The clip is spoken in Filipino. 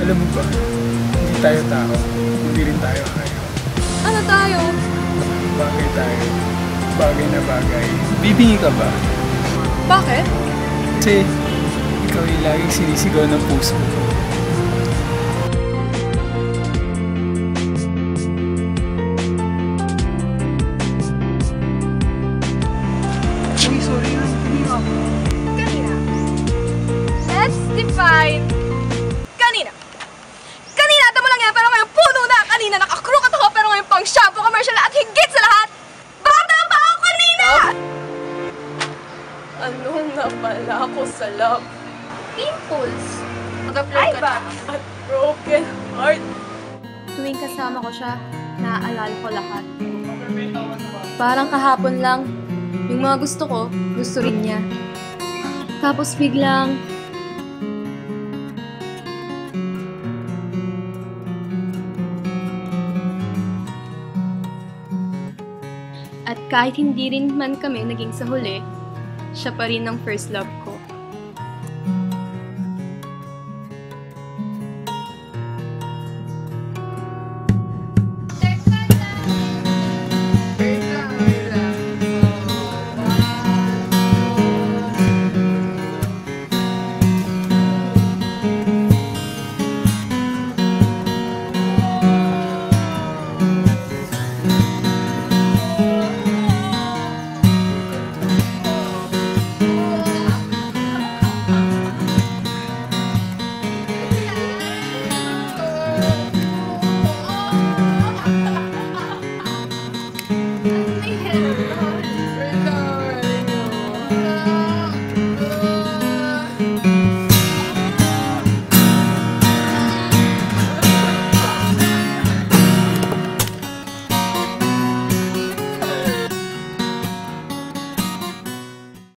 Alam mo ba, hindi tayo tao, hindi rin tayo hayop. Ano tayo? Bagay tayo, bagay na bagay. Bibingi ka ba? Bakit? Kasi ikaw ay laging sinisigaw ng puso ko. Uy, sorry na. Kanina ako. Kanina. Let's define kanina. Kanina, tama lang yan, pero ngayon puno na. Kanina, nakakrukot ako, pero ngayon pang shampoo commercial na at higit sa lahat, bata pa ako kanina! Anong napala ako sa love? Pimples. Ay ba? At broken heart. Tuwing kasama ko siya, naaalala ko lahat. Parang kahapon lang, yung mga gusto ko, gusto rin niya. Tapos biglang, at kahit hindi rin man kami naging sa huli, siya pa rin ang first love ko.